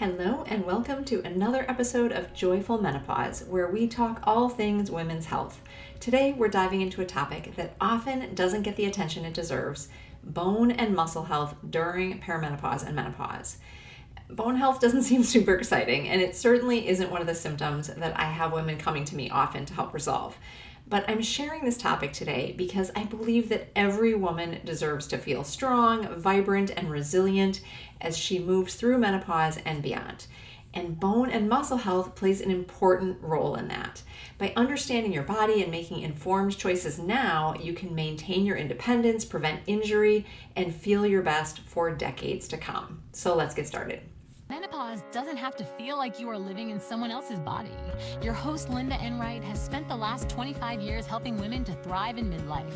Hello and welcome to another episode of Joyful Menopause, where we talk all things women's health. Today we're diving into a topic that often doesn't get the attention it deserves: bone and muscle health during perimenopause and menopause. Bone health doesn't seem super exciting, and it certainly isn't one of the symptoms that I have women coming to me often to help resolve. But I'm sharing this topic today because I believe that every woman deserves to feel strong, vibrant, and resilient as she moves through menopause and beyond. And bone and muscle health plays an important role in that. By understanding your body and making informed choices now, you can maintain your independence, prevent injury, and feel your best for decades to come. So let's get started. Menopause doesn't have to feel like you are living in someone else's body. Your host, Linda Enright, has spent the last 25 years helping women to thrive in midlife.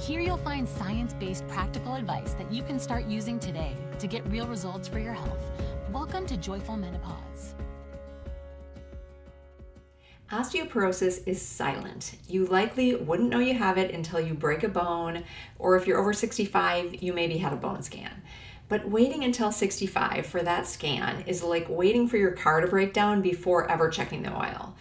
Here you'll find science-based practical advice that you can start using today to get real results for your health. Welcome to Joyful Menopause. Osteoporosis is silent. You likely wouldn't know you have it until you break a bone, or if you're over 65, you maybe had a bone scan. But waiting until 65 for that scan is like waiting for your car to break down before ever checking the oil.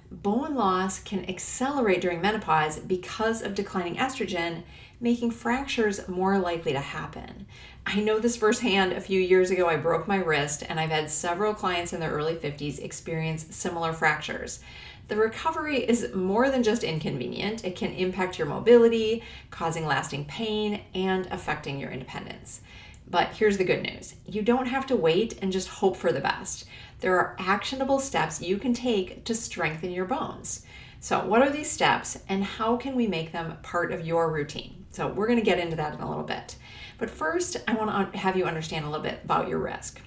Bone loss can accelerate during menopause because of declining estrogen, making fractures more likely to happen. I know this firsthand. A few years ago, I broke my wrist, and I've had several clients in their early 50s experience similar fractures. The recovery is more than just inconvenient. It can impact your mobility, causing lasting pain and affecting your independence. But here's the good news. You don't have to wait and just hope for the best. There are actionable steps you can take to strengthen your bones. So what are these steps and how can we make them part of your routine? So we're going to get into that in a little bit. But first, I want to have you understand a little bit about your risk.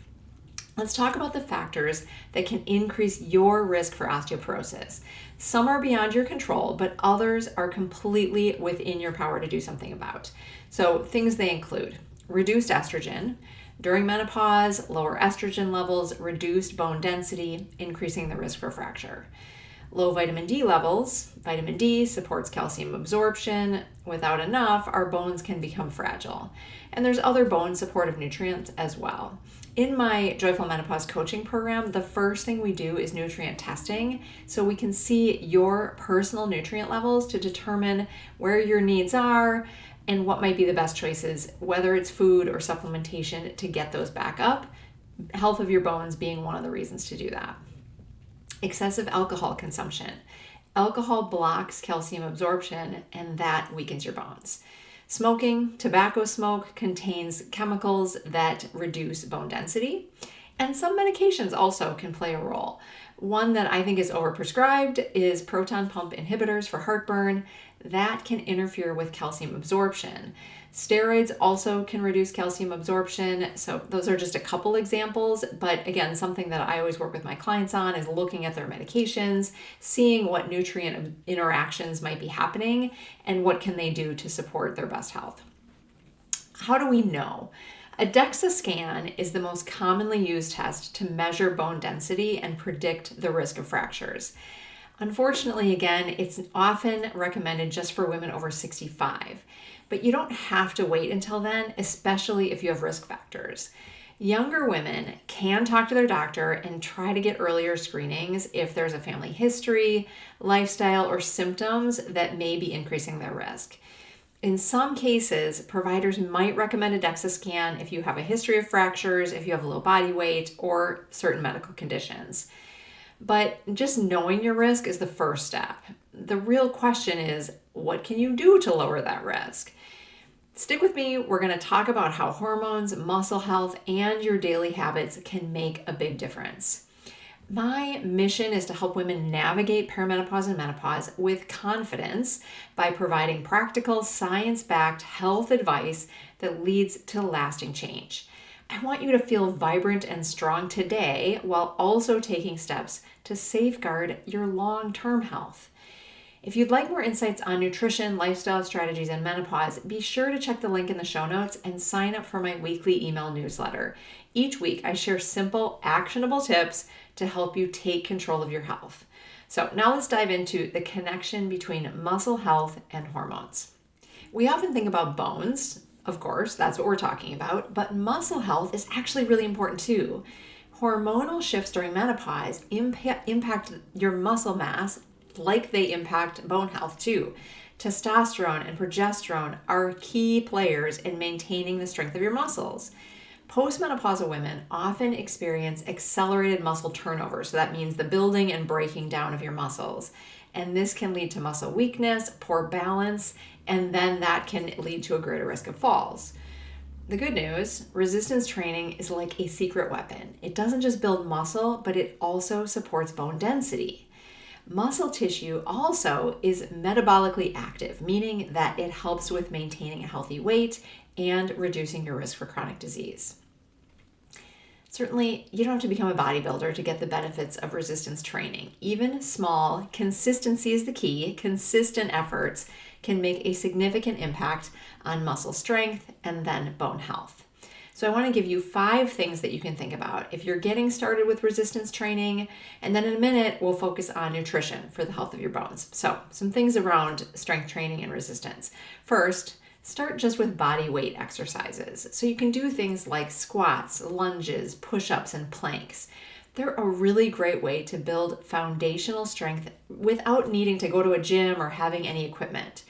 Let's talk about the factors that can increase your risk for osteoporosis. Some are beyond your control, but others are completely within your power to do something about. So things they include: reduced estrogen. During menopause, lower estrogen levels, reduced bone density, increasing the risk for fracture. Low vitamin D levels. Vitamin D supports calcium absorption. Without enough, our bones can become fragile. And there's other bone supportive nutrients as well. In my Joyful Menopause coaching program, the first thing we do is nutrient testing so we can see your personal nutrient levels to determine where your needs are and what might be the best choices, whether it's food or supplementation, to get those back up. Health of your bones being one of the reasons to do that. Excessive alcohol consumption. Alcohol blocks calcium absorption, and that weakens your bones. Smoking, tobacco smoke contains chemicals that reduce bone density, and some medications also can play a role. One that I think is overprescribed is proton pump inhibitors for heartburn. That can interfere with calcium absorption. Steroids also can reduce calcium absorption. So those are just a couple examples. But again, something that I always work with my clients on is looking at their medications, seeing what nutrient interactions might be happening, and what can they do to support their best health. How do we know? A DEXA scan is the most commonly used test to measure bone density and predict the risk of fractures. Unfortunately, again, it's often recommended just for women over 65, but you don't have to wait until then, especially if you have risk factors. Younger women can talk to their doctor and try to get earlier screenings if there's a family history, lifestyle, or symptoms that may be increasing their risk. In some cases, providers might recommend a DEXA scan if you have a history of fractures, if you have low body weight, or certain medical conditions. But just knowing your risk is the first step. The real question is, what can you do to lower that risk? Stick with me. We're going to talk about how hormones, muscle health, and your daily habits can make a big difference. My mission is to help women navigate perimenopause and menopause with confidence by providing practical, science-backed health advice that leads to lasting change. I want you to feel vibrant and strong today while also taking steps to safeguard your long-term health. If you'd like more insights on nutrition, lifestyle strategies, and menopause, be sure to check the link in the show notes and sign up for my weekly email newsletter. Each week, I share simple, actionable tips to help you take control of your health. So now let's dive into the connection between muscle health and hormones. We often think about bones. Of course, that's what we're talking about, but muscle health is actually really important too. Hormonal shifts during menopause impact your muscle mass like they impact bone health too. Testosterone and progesterone are key players in maintaining the strength of your muscles. Postmenopausal women often experience accelerated muscle turnover, so that means the building and breaking down of your muscles. And this can lead to muscle weakness, poor balance, and then that can lead to a greater risk of falls. The good news, resistance training is like a secret weapon. It doesn't just build muscle, but it also supports bone density. Muscle tissue also is metabolically active, meaning that it helps with maintaining a healthy weight and reducing your risk for chronic disease. Certainly, you don't have to become a bodybuilder to get the benefits of resistance training. Even small, consistency is the key. Consistent efforts can make a significant impact on muscle strength and then bone health. So I want to give you 5 things that you can think about if you're getting started with resistance training, and then in a minute we'll focus on nutrition for the health of your bones. So some things around strength training and resistance. First, start just with body weight exercises. So you can do things like squats, lunges, push-ups, and planks. They're a really great way to build foundational strength without needing to go to a gym or having any equipment.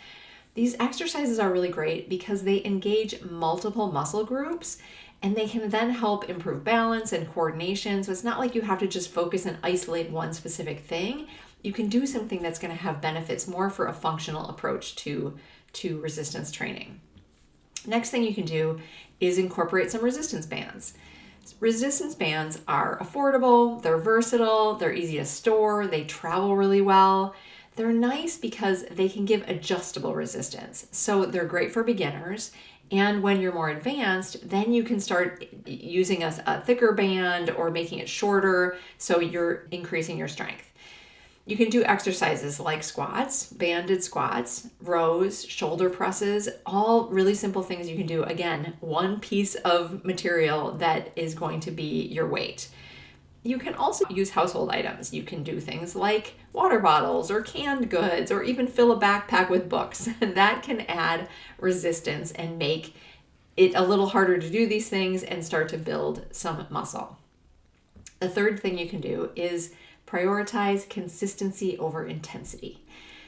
These exercises are really great because they engage multiple muscle groups and they can then help improve balance and coordination. So it's not like you have to just focus and isolate one specific thing. You can do something that's going to have benefits more for a functional approach to resistance training. Next thing you can do is incorporate some resistance bands. Resistance bands are affordable, they're versatile, they're easy to store, they travel really well. They're nice because they can give adjustable resistance. So they're great for beginners. And when you're more advanced, then you can start using a thicker band or making it shorter so you're increasing your strength. You can do exercises like squats, banded squats, rows, shoulder presses, all really simple things you can do. Again, one piece of material that is going to be your weight. You can also use household items. You can do things like water bottles or canned goods or even fill a backpack with books. That can add resistance and make it a little harder to do these things and start to build some muscle. The third thing you can do is prioritize consistency over intensity.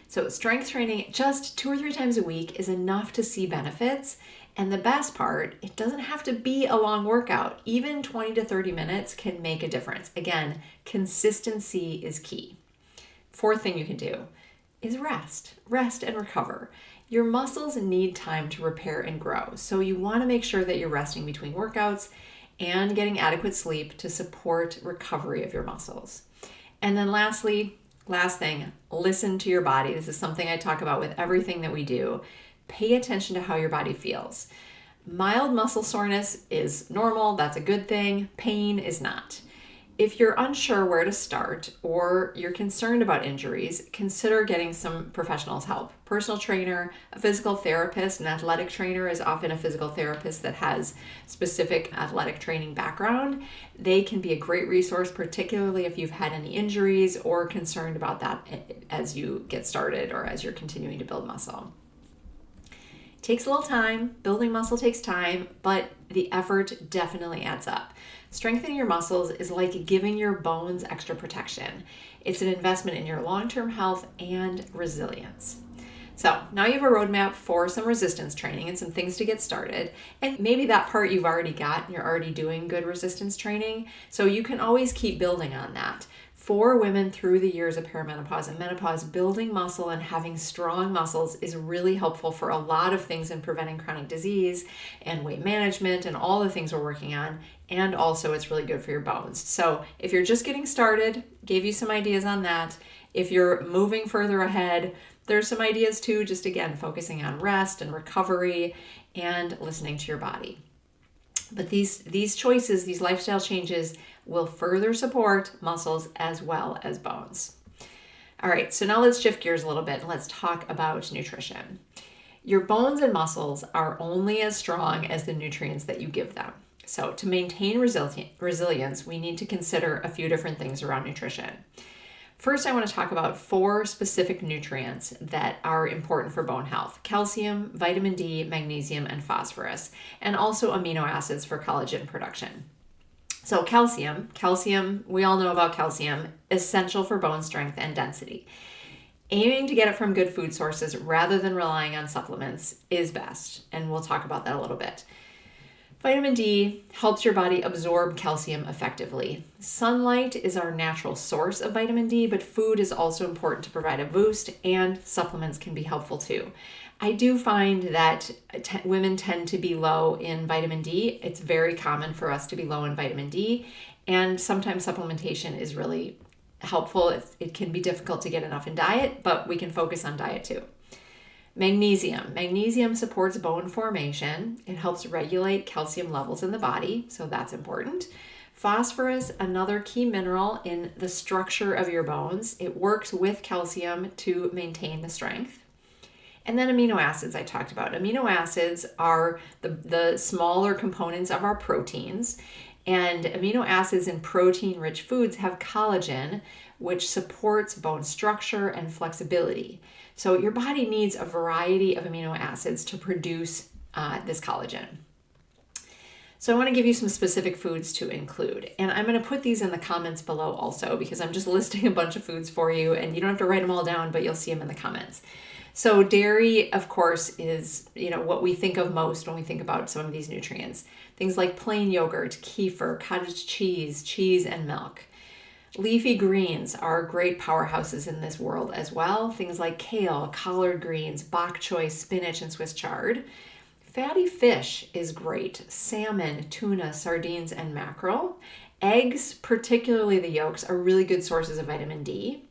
So strength training just 2 or 3 times a week is enough to see benefits. And the best part, it doesn't have to be a long workout. Even 20 to 30 minutes can make a difference. Again, consistency is key. Fourth thing you can do is rest and recover. Your muscles need time to repair and grow. So you want to make sure that you're resting between workouts and getting adequate sleep to support recovery of your muscles. And then last thing, listen to your body. This is something I talk about with everything that we do. Pay attention to how your body feels. Mild muscle soreness is normal. That's a good thing. Pain is not. If you're unsure where to start or you're concerned about injuries, consider getting some professionals' help. Personal trainer, a physical therapist, an athletic trainer is often a physical therapist that has specific athletic training background. They can be a great resource, particularly if you've had any injuries or concerned about that as you get started or as you're continuing to build muscle. It takes a little time. Building muscle takes time, but the effort definitely adds up. Strengthening your muscles is like giving your bones extra protection. It's an investment in your long-term health and resilience. So now you have a roadmap for some resistance training and some things to get started. And maybe that part you've already got and you're already doing good resistance training. So you can always keep building on that. For women through the years of perimenopause and menopause, building muscle and having strong muscles is really helpful for a lot of things in preventing chronic disease and weight management and all the things we're working on. And also it's really good for your bones. So if you're just getting started, gave you some ideas on that. If you're moving further ahead, there's some ideas too, just again, focusing on rest and recovery and listening to your body. But these choices, these lifestyle changes will further support muscles as well as bones. All right, so now let's shift gears a little bit and let's talk about nutrition. Your bones and muscles are only as strong as the nutrients that you give them. So to maintain resilience, we need to consider a few different things around nutrition. First, I want to talk about 4 specific nutrients that are important for bone health: calcium, vitamin D, magnesium, and phosphorus, and also amino acids for collagen production. So calcium, we all know about calcium, essential for bone strength and density. Aiming to get it from good food sources rather than relying on supplements is best, and we'll talk about that a little bit. Vitamin D helps your body absorb calcium effectively. Sunlight is our natural source of vitamin D, but food is also important to provide a boost, and supplements can be helpful too. I do find that women tend to be low in vitamin D. It's very common for us to be low in vitamin D, and sometimes supplementation is really helpful. It can be difficult to get enough in diet, but we can focus on diet too. Magnesium supports bone formation. It helps regulate calcium levels in the body, so that's important. Phosphorus, another key mineral in the structure of your bones. It works with calcium to maintain the strength. And then amino acids I talked about. Amino acids are the smaller components of our proteins. And amino acids in protein-rich foods have collagen, which supports bone structure and flexibility. So your body needs a variety of amino acids to produce this collagen. So I want to give you some specific foods to include. And I'm going to put these in the comments below also, because I'm just listing a bunch of foods for you, and you don't have to write them all down, but you'll see them in the comments. So dairy, of course, is what we think of most when we think about some of these nutrients. Things like plain yogurt, kefir, cottage cheese, and milk. Leafy greens are great powerhouses in this world as well. Things like kale, collard greens, bok choy, spinach, and Swiss chard. Fatty fish is great. Salmon, tuna, sardines, and mackerel. Eggs, particularly the yolks, are really good sources of vitamin D.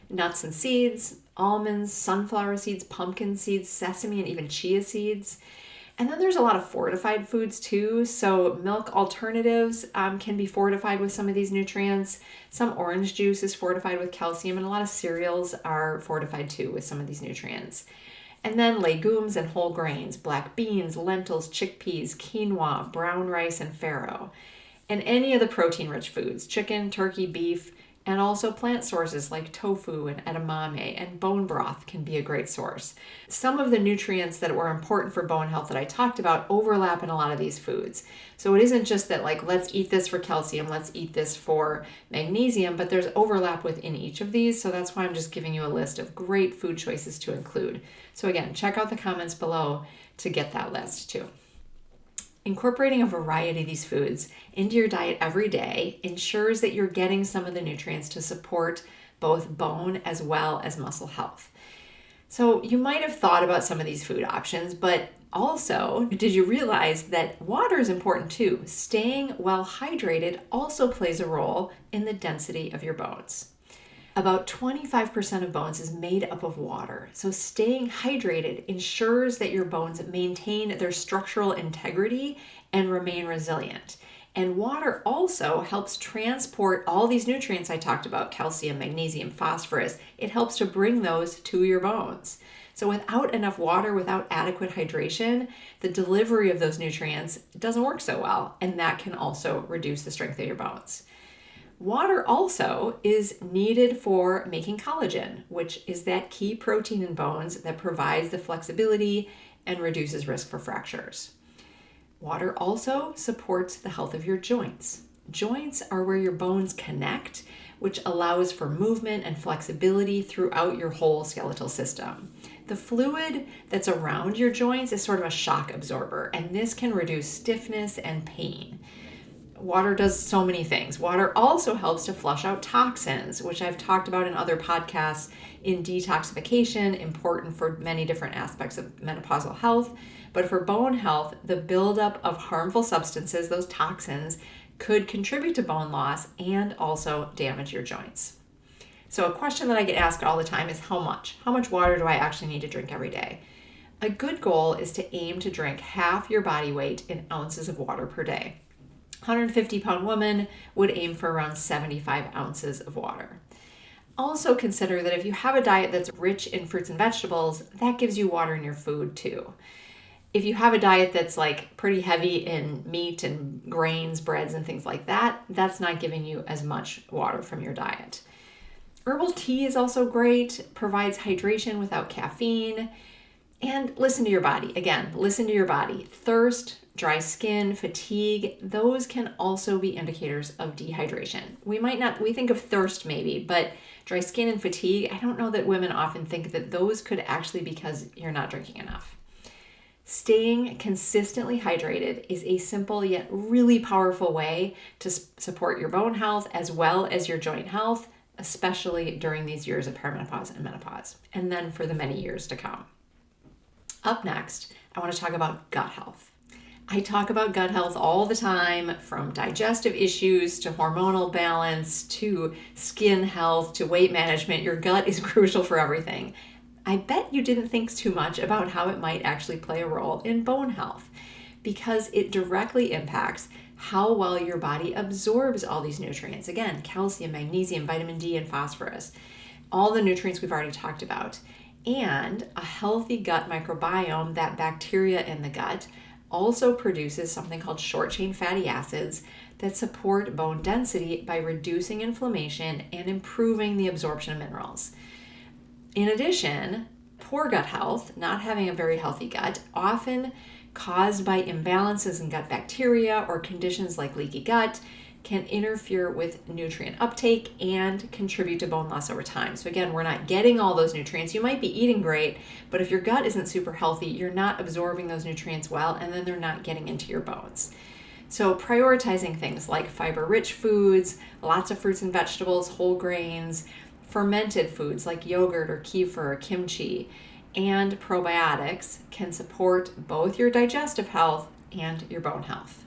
Nuts and seeds, almonds, sunflower seeds, pumpkin seeds, sesame, and even chia seeds. And then there's a lot of fortified foods too. So milk alternatives can be fortified with some of these nutrients. Some orange juice is fortified with calcium, and a lot of cereals are fortified too with some of these nutrients. And then legumes and whole grains, black beans, lentils, chickpeas, quinoa, brown rice, and farro. And any of the protein-rich foods, chicken, turkey, beef, and also plant sources like tofu and edamame and bone broth can be a great source. Some of the nutrients that were important for bone health that I talked about overlap in a lot of these foods. So it isn't just that let's eat this for calcium, let's eat this for magnesium, but there's overlap within each of these. So that's why I'm just giving you a list of great food choices to include. So again, check out the comments below to get that list too. Incorporating a variety of these foods into your diet every day ensures that you're getting some of the nutrients to support both bone as well as muscle health. So you might have thought about some of these food options, but also, did you realize that water is important too? Staying well hydrated also plays a role in the density of your bones. About 25% of bones is made up of water. So staying hydrated ensures that your bones maintain their structural integrity and remain resilient. And water also helps transport all these nutrients I talked about, calcium, magnesium, phosphorus. It helps to bring those to your bones. So without enough water, without adequate hydration, the delivery of those nutrients doesn't work so well, and that can also reduce the strength of your bones. Water also is needed for making collagen, which is that key protein in bones that provides the flexibility and reduces risk for fractures. Water also supports the health of your joints. Joints are where your bones connect, which allows for movement and flexibility throughout your whole skeletal system. The fluid that's around your joints is sort of a shock absorber, and this can reduce stiffness and pain. Water does so many things. Water also helps to flush out toxins, which I've talked about in other podcasts in detoxification, important for many different aspects of menopausal health. But for bone health, the buildup of harmful substances, those toxins, could contribute to bone loss and also damage your joints. So a question that I get asked all the time is how much? How much water do I actually need to drink every day? A good goal is to aim to drink half your body weight in ounces of water per day. 150-pound woman would aim for around 75 ounces of water. Also consider that if you have a diet that's rich in fruits and vegetables, that gives you water in your food too. If you have a diet that's pretty heavy in meat and grains, breads, and things like that, that's not giving you as much water from your diet. Herbal tea is also great, provides hydration without caffeine. And listen to your body. Again, listen to your body. Thirst, dry skin, fatigue, those can also be indicators of dehydration. We think of thirst maybe, but dry skin and fatigue, I don't know that women often think that those could actually be because you're not drinking enough. Staying consistently hydrated is a simple yet really powerful way to support your bone health as well as your joint health, especially during these years of perimenopause and menopause, and then for the many years to come. Up next, I want to talk about gut health. I talk about gut health all the time, from digestive issues to hormonal balance to skin health to weight management. Your gut is crucial for everything. I bet you didn't think too much about how it might actually play a role in bone health, because it directly impacts how well your body absorbs all these nutrients. Again, calcium, magnesium, vitamin D, and phosphorus. All the nutrients we've already talked about. And a healthy gut microbiome, that bacteria in the gut, also produces something called short-chain fatty acids that support bone density by reducing inflammation and improving the absorption of minerals. In addition, poor gut health, not having a very healthy gut, often caused by imbalances in gut bacteria or conditions like leaky gut, can interfere with nutrient uptake and contribute to bone loss over time. So again, we're not getting all those nutrients. You might be eating great, but if your gut isn't super healthy, you're not absorbing those nutrients well, and then they're not getting into your bones. So prioritizing things like fiber-rich foods, lots of fruits and vegetables, whole grains, fermented foods like yogurt or kefir or kimchi, and probiotics can support both your digestive health and your bone health.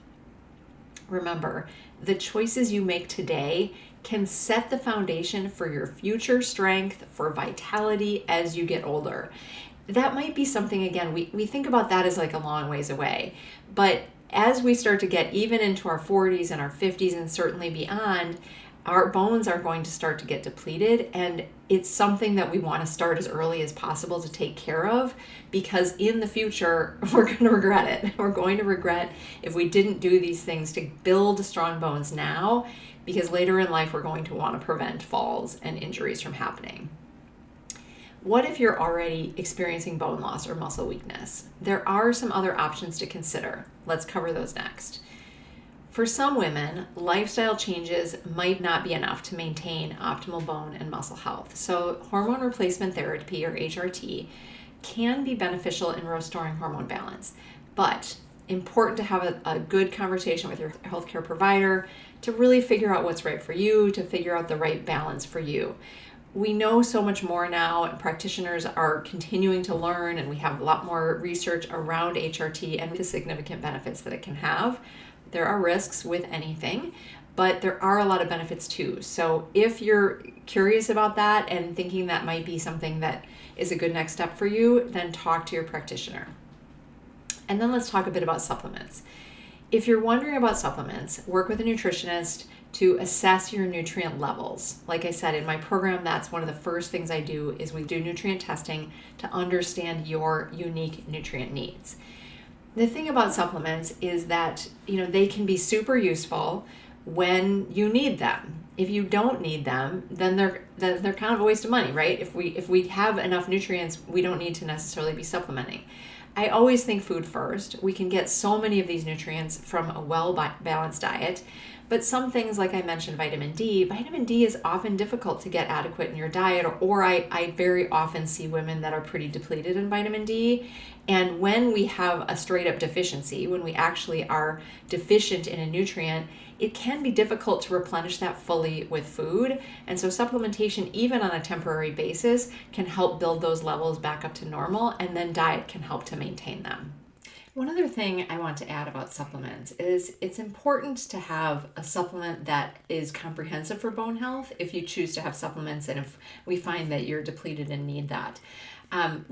Remember, the choices you make today can set the foundation for your future strength, for vitality as you get older. That might be something, again, we think about that as like a long ways away, but as we start to get even into our 40s and our 50s and certainly beyond, our bones are going to start to get depleted, and it's something that we want to start as early as possible to take care of, because in the future, we're going to regret it. We're going to regret if we didn't do these things to build strong bones now, because later in life, we're going to want to prevent falls and injuries from happening. What if you're already experiencing bone loss or muscle weakness? There are some other options to consider. Let's cover those next. For some women, lifestyle changes might not be enough to maintain optimal bone and muscle health. So hormone replacement therapy, or HRT, can be beneficial in restoring hormone balance, but important to have a good conversation with your healthcare provider to really figure out what's right for you, to figure out the right balance for you. We know so much more now, and practitioners are continuing to learn, and we have a lot more research around HRT and the significant benefits that it can have. There are risks with anything, but there are a lot of benefits too. So if you're curious about that and thinking that might be something that is a good next step for you, then talk to your practitioner. And then let's talk a bit about supplements. If you're wondering about supplements, work with a nutritionist to assess your nutrient levels. Like I said, in my program, that's one of the first things I do is we do nutrient testing to understand your unique nutrient needs. The thing about supplements is that, they can be super useful when you need them. If you don't need them, then they're kind of a waste of money, right? If we have enough nutrients, we don't need to necessarily be supplementing. I always think food first. We can get so many of these nutrients from a well-balanced diet, but some things, like I mentioned, vitamin D is often difficult to get adequate in your diet, or I very often see women that are pretty depleted in vitamin D. And when we have a straight up deficiency, when we actually are deficient in a nutrient, it can be difficult to replenish that fully with food. And so supplementation, even on a temporary basis, can help build those levels back up to normal, and then diet can help to maintain them. One other thing I want to add about supplements is it's important to have a supplement that is comprehensive for bone health if you choose to have supplements and if we find that you're depleted and need that.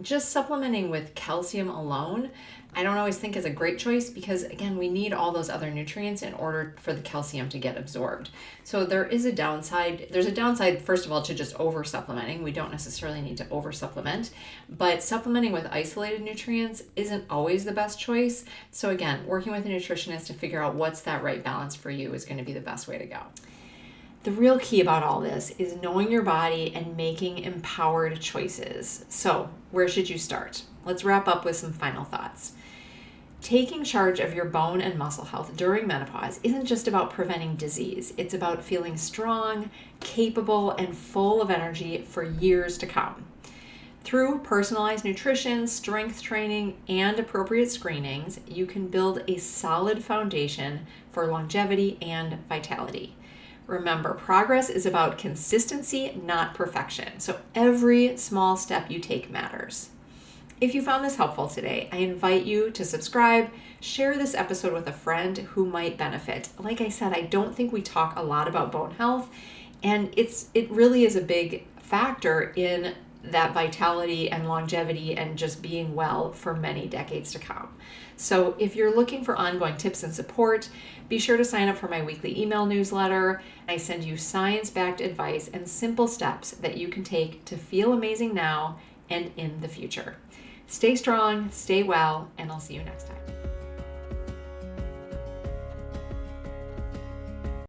Just supplementing with calcium alone, I don't always think is a great choice because, again, we need all those other nutrients in order for the calcium to get absorbed. So there is a downside. There's a downside, first of all, to just over-supplementing. We don't necessarily need to over-supplement, but supplementing with isolated nutrients isn't always the best choice. So again, working with a nutritionist to figure out what's that right balance for you is going to be the best way to go. The real key about all this is knowing your body and making empowered choices. So, where should you start? Let's wrap up with some final thoughts. Taking charge of your bone and muscle health during menopause isn't just about preventing disease. It's about feeling strong, capable, and full of energy for years to come. Through personalized nutrition, strength training, and appropriate screenings, you can build a solid foundation for longevity and vitality. Remember, progress is about consistency, not perfection. So every small step you take matters. If you found this helpful today, I invite you to subscribe, share this episode with a friend who might benefit. Like I said, I don't think we talk a lot about bone health, and it really is a big factor in that vitality and longevity and just being well for many decades to come. So if you're looking for ongoing tips and support, be sure to sign up for my weekly email newsletter. I send you science-backed advice and simple steps that you can take to feel amazing now and in the future. Stay strong, stay well, and I'll see you next time.